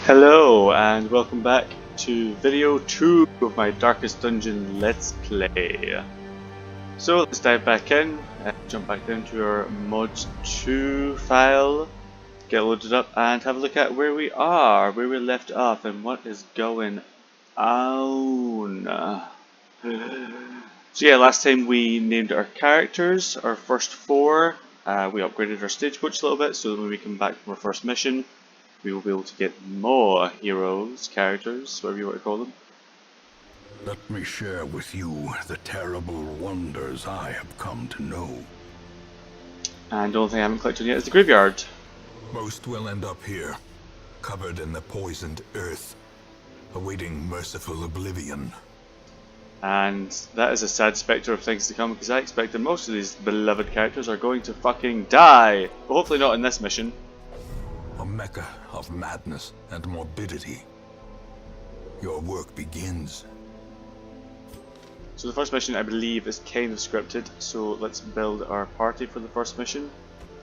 Hello and welcome back to video 2 of my Darkest Dungeon Let's Play. So let's dive back in, jump back down to our Mods 2 file, get loaded up and have a look at where we are, where we left off and what is going on. So yeah, last time we named our characters, our first 4, we upgraded our stagecoach a little bit so that when we come back from our first mission we will be able to get more heroes, characters, whatever you want to call them. Let me share with you the terrible wonders I have come to know. And the only thing I haven't clicked on yet is the graveyard. Most will end up here, covered in the poisoned earth, awaiting merciful oblivion. And that is a sad spectre of things to come, because I expect that most of these beloved characters are going to fucking die. But hopefully not in this mission. A mecca of madness and morbidity. Your work begins. So the first mission I believe is kind of scripted, so let's build our party for the first mission.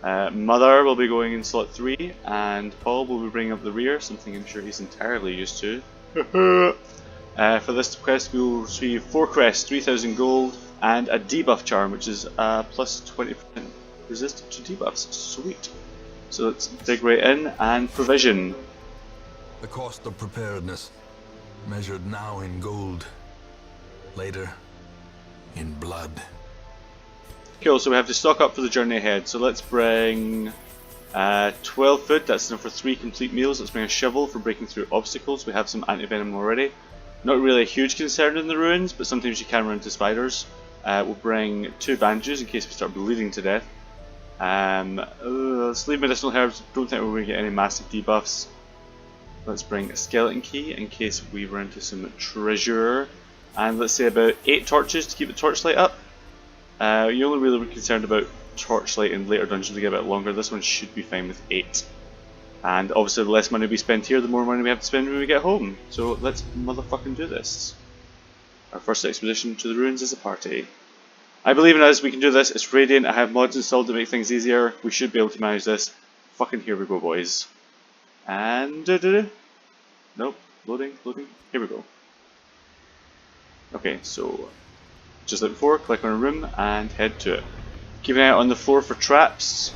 Mother will be going in slot 3 and Paul will be bringing up the rear, something I'm sure he's entirely used to. For this quest we will receive 4 crests, 3000 gold and a debuff charm, which is plus 20% resistant to debuffs. Sweet. So let's dig right in and provision. The cost of preparedness, measured now in gold, later in blood. Cool, so we have to stock up for the journey ahead. So let's bring 12 food, that's enough for 3 complete meals. Let's bring a shovel for breaking through obstacles. We have some anti-venom already. Not really a huge concern in the ruins, but sometimes you can run into spiders. We'll bring 2 bandages in case we start bleeding to death. Let's leave medicinal herbs. Don't think we're going to get any massive debuffs. Let's bring a skeleton key in case we run into some treasure. And let's say about 8 torches to keep the torchlight up. You're only really concerned about torchlight in later dungeons to get a bit longer. This one should be fine with 8. And obviously the less money we spend here, the more money we have to spend when we get home. So let's motherfucking do this. Our first expedition to the ruins as a party. I believe in us, we can do this, it's Radiant, I have mods installed to make things easier, we should be able to manage this. Fucking here we go, boys. And... nope, loading, here we go. Okay, so just like before, click on a room and head to it. Keep an eye out on the floor for traps.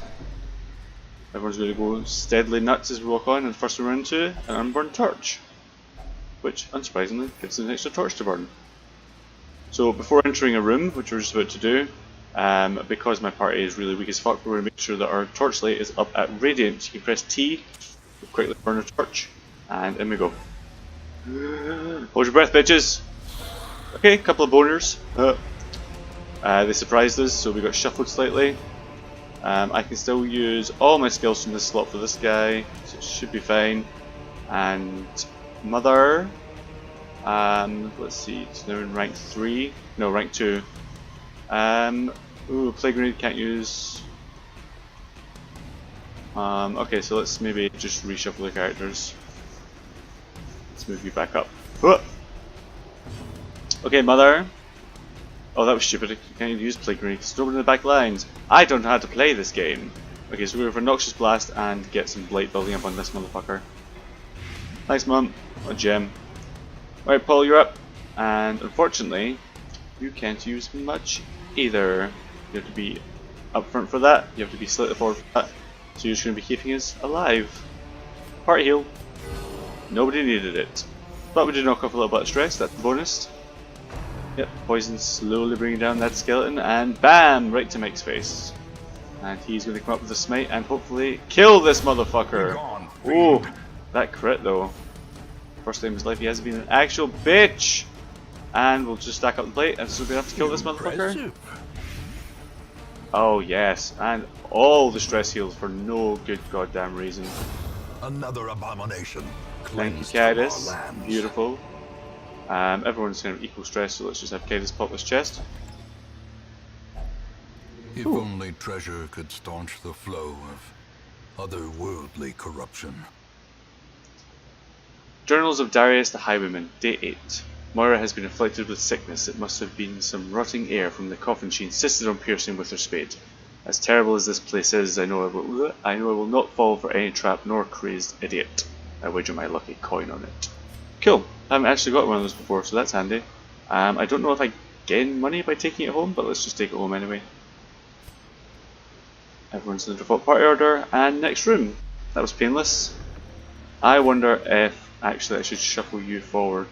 Everyone's going to go steadily nuts as we walk on, and the first we run into an unburned torch. Which, unsurprisingly, gives us an extra torch to burn. So before entering a room, which we're just about to do, because my party is really weak as fuck, we're going to make sure that our torchlight is up at Radiant. You can press T, quickly burn a torch, and in we go. Hold your breath, bitches! Okay, couple of boners. They surprised us, so we got shuffled slightly. I can still use all my skills from this slot for this guy, so it should be fine. And Mother... let's see, it's now in rank 3, no, rank 2. Plague Grenade can't use. Okay, so let's maybe just reshuffle the characters. Let's move you back up. Okay, Mother. Oh, that was stupid, I can't use Plague Grenade, it's over in the back lines. I don't know how to play this game. Okay, so we're going for Noxious Blast and get some blight building up on this motherfucker. Thanks, Mum. A gem. Alright, Paul, you're up. And unfortunately, you can't use much either. You have to be up front for that, you have to be slightly forward for that. So you're just going to be keeping us alive. Party heal. Nobody needed it. But we did knock off a little bit of stress, that's the bonus. Yep, poison slowly bringing down that skeleton, and BAM! Right to Mike's face. And he's going to come up with a smite and hopefully kill this motherfucker. Oh, that crit though. First time in his life he has been an actual bitch! And we'll just stack up the plate and so we're gonna have to kill this motherfucker. Oh yes, and all the stress heals for no good goddamn reason. Another abomination. Thank you, Cadis. Beautiful. Everyone's kind of equal stress, so let's just have Cadis pop this chest. If only treasure could staunch the flow of otherworldly corruption. Journals of Darius the Highwayman, Day 8. Moira has been afflicted with sickness. It must have been some rotting air from the coffin she insisted on piercing with her spade. As terrible as this place is, I know I will not fall for any trap nor crazed idiot. I wager my lucky coin on it. Cool. I haven't actually got one of those before, so that's handy. I don't know if I gain money by taking it home, but let's just take it home anyway. Everyone's in the default party order, and next room. That was painless. I wonder if actually I should shuffle you forward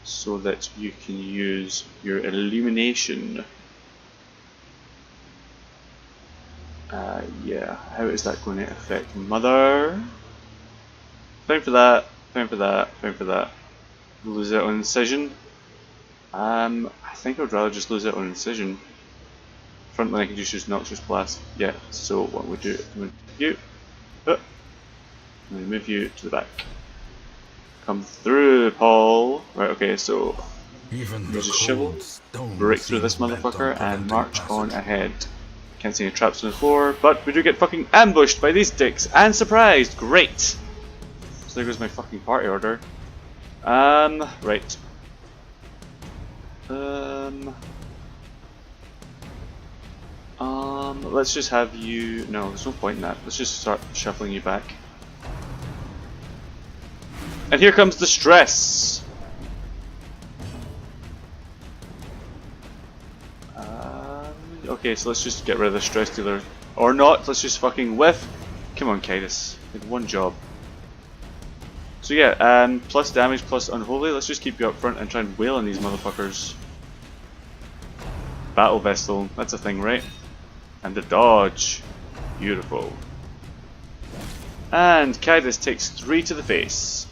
so that you can use your illumination. Yeah, how is that going to affect Mother? Fine for that, fine for that, fine for that. Lose it on incision. I think I'd rather just lose it on incision. Front line I can just use Noxious Blast. Yeah, so what we do, I'm going to move you. I'm going to move you to the back. Come through, Paul. Right, okay, so use a shovel, break through this motherfucker, and march on ahead. Can't see any traps on the floor, but we do get fucking ambushed by these dicks and surprised. Great. So there goes my fucking party order. Right. Let's just have you. No, there's no point in that. Let's just start shuffling you back. And here comes the stress. Okay, so let's just get rid of the stress dealer. Or not, let's just fucking whiff. Come on, Kaitis. You had one job. So yeah, plus damage, plus unholy. Let's just keep you up front and try and wail on these motherfuckers. Battle Vessel, that's a thing, right? And the dodge. Beautiful. And Kaitis takes 3 to the face.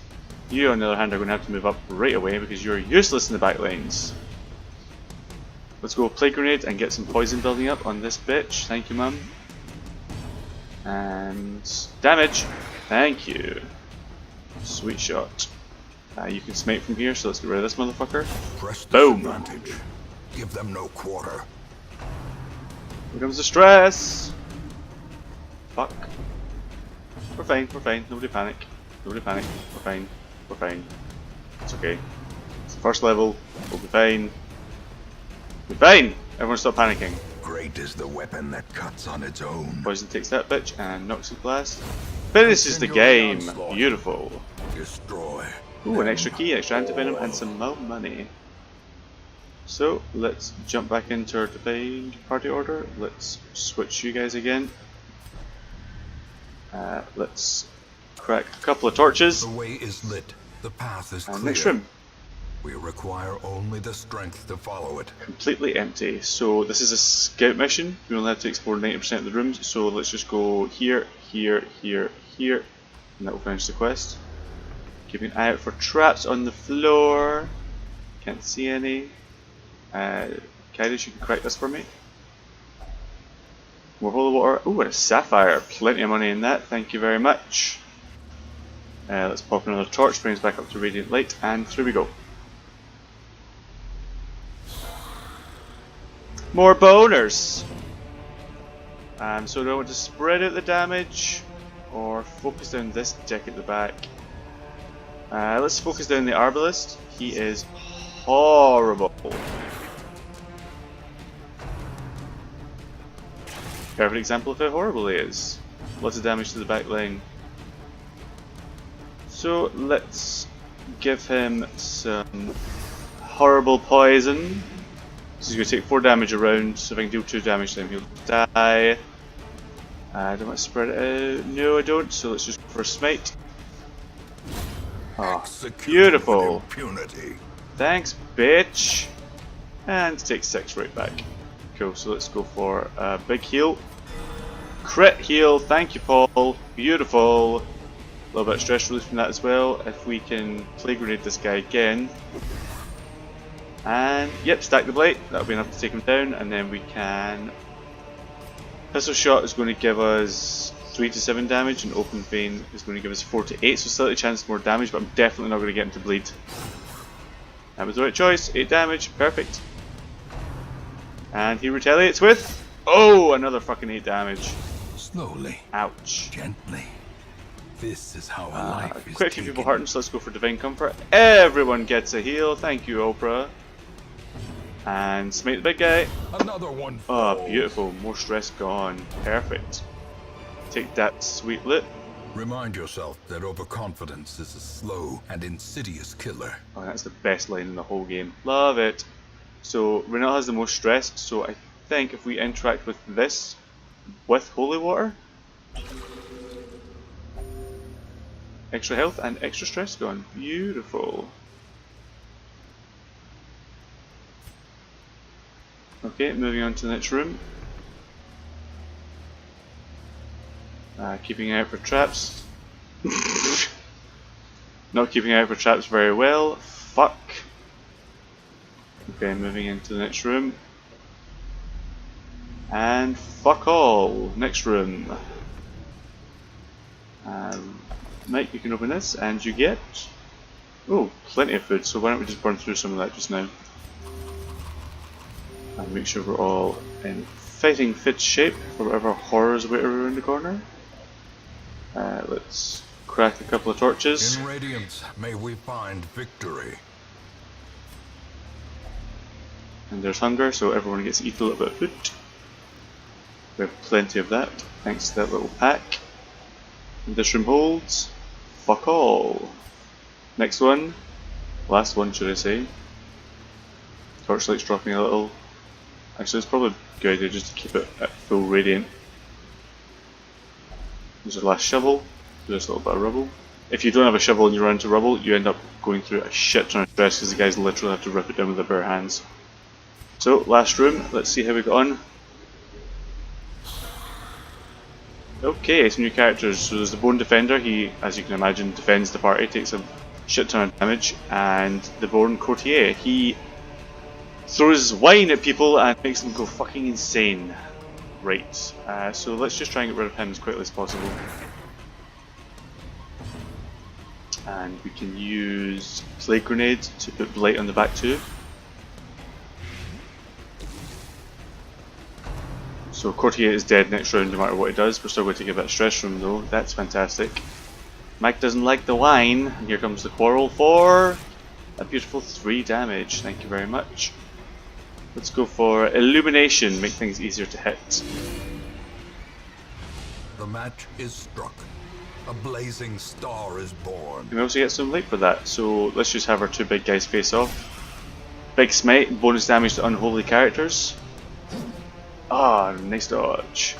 You, on the other hand, are going to have to move up right away because you're useless in the back lanes. Let's go Plague Grenade and get some poison building up on this bitch. Thank you, mum. And damage. Thank you. Sweet shot. You can smite from here, so let's get rid of this motherfucker. Boom. Advantage. Give them no quarter. Here comes the stress. Fuck. We're fine, we're fine. Nobody panic. Nobody panic. We're fine. We're fine. It's okay. It's the first level. We'll be fine. We're fine! Everyone stop panicking. Great is the weapon that cuts on its own. Poison takes that bitch and knocks it blast. Finishes the game! Beautiful. Destroy. Ooh, an extra key, extra antivenom, and some more money. So, let's jump back into our defined party order. Let's switch you guys again. Let's crack a couple of torches. The way is lit. The path is clear. Next room. We require only the strength to follow it. Completely empty. So this is a scout mission. We only have to explore 90% of the rooms. So let's just go here, here, here, here, and that will finish the quest. Keeping an eye out for traps on the floor. Can't see any. Kaitis, you can crack this for me. More holy water. Ooh, and a sapphire. Plenty of money in that. Thank you very much. Let's pop another torch. Brings back up to radiant light, and through we go. More boners! So do I want to spread out the damage or focus down this dick at the back? Let's focus down the Arbalist. He is horrible. Perfect example of how horrible he is. Lots of damage to the back line. So let's give him some horrible poison. So he's going to take 4 damage a round, so if I can deal 2 damage to him he'll die. I don't want to spread it out. No I don't, so let's just go for a smite. Oh, beautiful. Thanks bitch. And take 6 right back. Cool, so let's go for a big heal. Crit heal, thank you Paul. Beautiful. A little bit of stress relief from that as well. If we can Plague Grenade this guy again. And yep, stack the blight, that'll be enough to take him down, and then we can. Pistol Shot is going to give us 3 to 7 damage, and Open Vein is going to give us 4 to 8, so slightly chance more damage, but I'm definitely not going to get him to bleed. That was the right choice, 8 damage, perfect. And he retaliates with. Oh, another fucking 8 damage. Slowly. Ouch. Gently. This is how life is. Quite a few people heartened, so let's go for Divine Comfort. Everyone gets a heal, thank you Oprah. And smite the big guy. Another one. Oh, beautiful. More stress gone. Perfect. Take that sweet loot. Remind yourself that overconfidence is a slow and insidious killer. Oh, that's the best line in the whole game. Love it. So Renata has the most stress, so I think if we interact with this with holy water, extra health and extra stress gone. Beautiful. Okay, moving on to the next room. Keeping an eye out for traps. Not keeping an eye out for traps very well. Fuck. Okay, moving into the next room. And fuck all. Next room. Mike, you can open this, and you get... oh, plenty of food, so why don't we just burn through some of that just now. And make sure we're all in fighting fit shape for whatever horrors wait around the corner. Let's crack a couple of torches. In Radiance, may we find victory. And there's hunger, so everyone gets to eat a little bit of food. We have plenty of that, thanks to that little pack. And this room holds fuck all. Next one, last one should I say. Torchlight's dropping a little. Actually, it's probably a good idea just to keep it at full radiant. There's our last shovel. There's a little bit of rubble. If you don't have a shovel and you run into rubble, you end up going through a shit ton of stress because the guys literally have to rip it down with their bare hands. So, last room, let's see how we got on. Okay, some new characters. So there's the Bone Defender, he, as you can imagine, defends the party, takes a shit ton of damage, and the Bone Courtier, he throws wine at people and makes them go fucking insane. Right, so let's just try and get rid of him as quickly as possible. And we can use Plague Grenade to put Blight on the back too. So Courtier is dead next round no matter what he does. We're still going to get a bit of stress from him though. That's fantastic. Mike doesn't like the wine. And here comes the quarrel for a beautiful 3 damage. Thank you very much. Let's go for Illumination. Make things easier to hit. The match is struck. A blazing star is born. And we also get some light for that. So let's just have our 2 big guys face off. Big Smite. Bonus damage to unholy characters. Ah, nice dodge.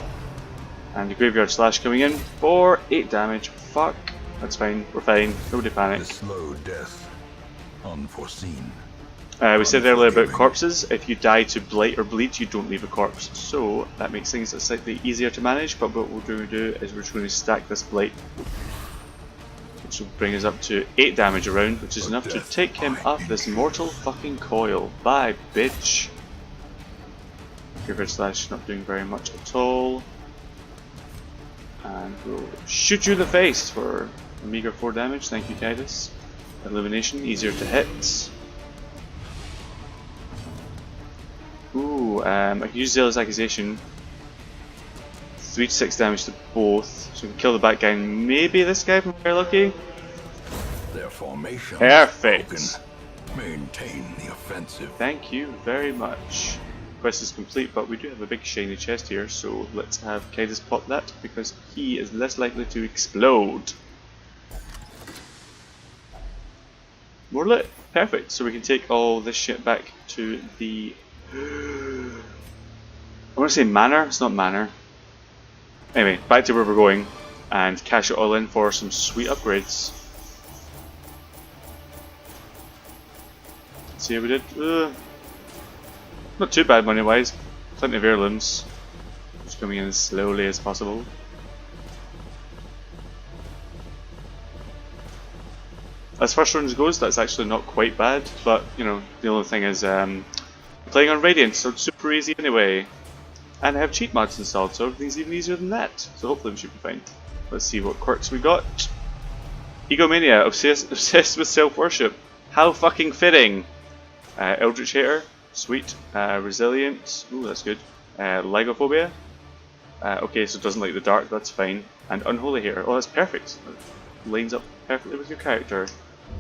And the Graveyard Slash coming in for 8 damage. Fuck. That's fine. We're fine. Nobody panic. A slow death. Unforeseen. We said earlier about corpses. If you die to blight or bleed, you don't leave a corpse. So that makes things slightly easier to manage. But what we're going to do is we're just going to stack this blight, which will bring us up to 8 damage a round, which is enough to take him up this mortal fucking coil. Bye, bitch. Graveyard Slash not doing very much at all. And we'll shoot you in the face for a meager 4 damage. Thank you, Tidus. Illumination, easier to hit. Ooh, I can use Zealous Accusation. 3 to 6 damage to both. So we can kill the back guy and maybe this guy if I'm very lucky. Their formation. Perfect. Maintain the offensive. Thank you very much. Quest is complete, but we do have a big shiny chest here, so let's have Kydus pop that because he is less likely to explode. More lit. Perfect. So we can take all this shit back to the... I want to say manor. It's not manor. Anyway, back to where we're going and cash it all in for some sweet upgrades. Let's see how we did. Not too bad money wise. Plenty of heirlooms. Just coming in as slowly as possible. As first runs goes, that's actually not quite bad, but you know, the only thing is playing on Radiant, so it's super easy anyway. And I have cheat mods installed, so everything's even easier than that. So hopefully we should be fine. Let's see what quirks we got. Egomania, obsessed with self-worship. How fucking fitting. Eldritch Hater, sweet. Resilient, ooh that's good. Lygophobia. Okay, so it doesn't like the dark, that's fine. And Unholy Hater, oh that's perfect. It lines up perfectly with your character.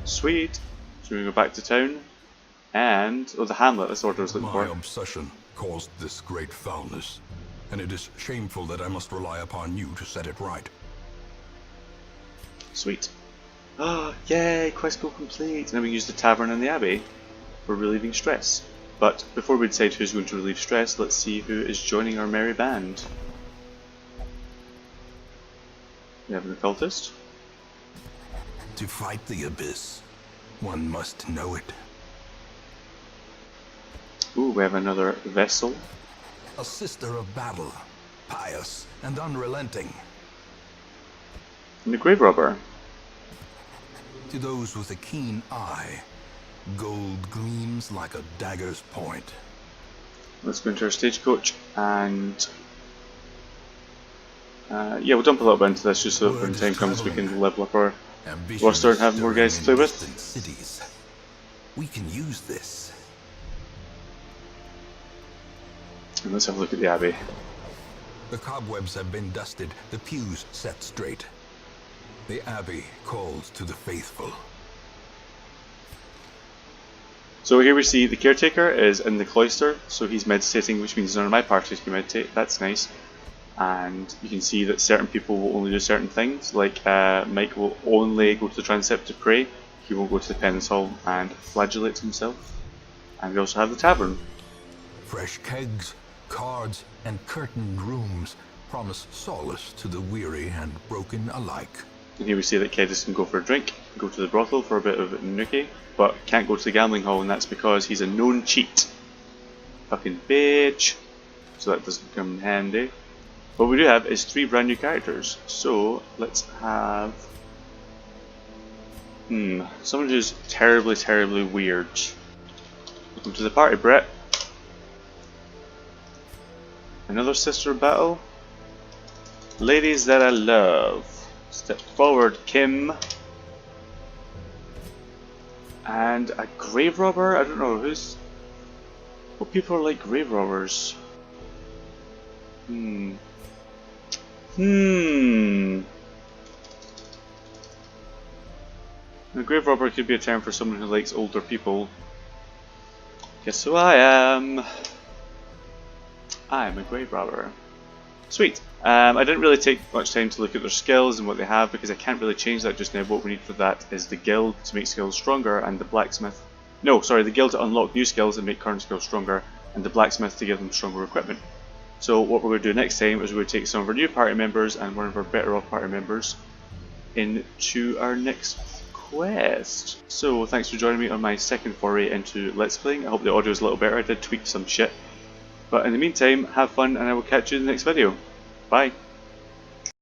Sweet. So we go back to town. And, oh the Hamlet, that's what I was looking for. My obsession caused this great foulness, and it is shameful that I must rely upon you to set it right. Sweet. Oh, yay, quest goal complete. Now we use the tavern and the abbey for relieving stress. But before we decide who's going to relieve stress, let's see who is joining our merry band. We have an occultist. To fight the abyss, one must know it. Ooh, we have another vessel. A sister of battle, pious and unrelenting. And a grave robber. To those with a keen eye, gold gleams like a dagger's point. Let's go into our stagecoach and yeah, we'll dump a little bit into this just so that when time comes we can level up our roster and have more guys to play with. Cities. We can use this. And let's have a look at the abbey. The cobwebs have been dusted, the pews set straight. The abbey calls to the faithful. So here we see the caretaker is in the cloister, so he's meditating, which means none of my party can meditate. That's nice. And you can see that certain people will only do certain things, like Mike will only go to the transept to pray, he won't go to the penance hall and flagellate himself. And we also have the tavern. Fresh kegs, cards, and curtained rooms promise solace to the weary and broken alike. And here we see that Kedis can go for a drink, go to the brothel for a bit of nookie, but can't go to the gambling hall, and that's because he's a known cheat. Fucking bitch. So that doesn't come in handy. What we do have is 3 brand new characters. So let's have someone who's terribly, terribly weird. Welcome to the party, Brett. Another sister battle. Ladies that I love. Step forward, Kim. And a grave robber? I don't know who's. What people are like grave robbers? A grave robber could be a term for someone who likes older people. Guess who I am? I'm a grave robber. Sweet. I didn't really take much time to look at their skills and what they have because I can't really change that just now. What we need for that is the guild to make skills stronger and the blacksmith. No, sorry, the guild to unlock new skills and make current skills stronger, and the blacksmith to give them stronger equipment. So what we're going to do next time is we're going to take some of our new party members and one of our better off party members into our next quest. So thanks for joining me on my second foray into Let's Playing. I hope the audio is a little better. I did tweak some shit. But in the meantime, have fun and I will catch you in the next video. Bye.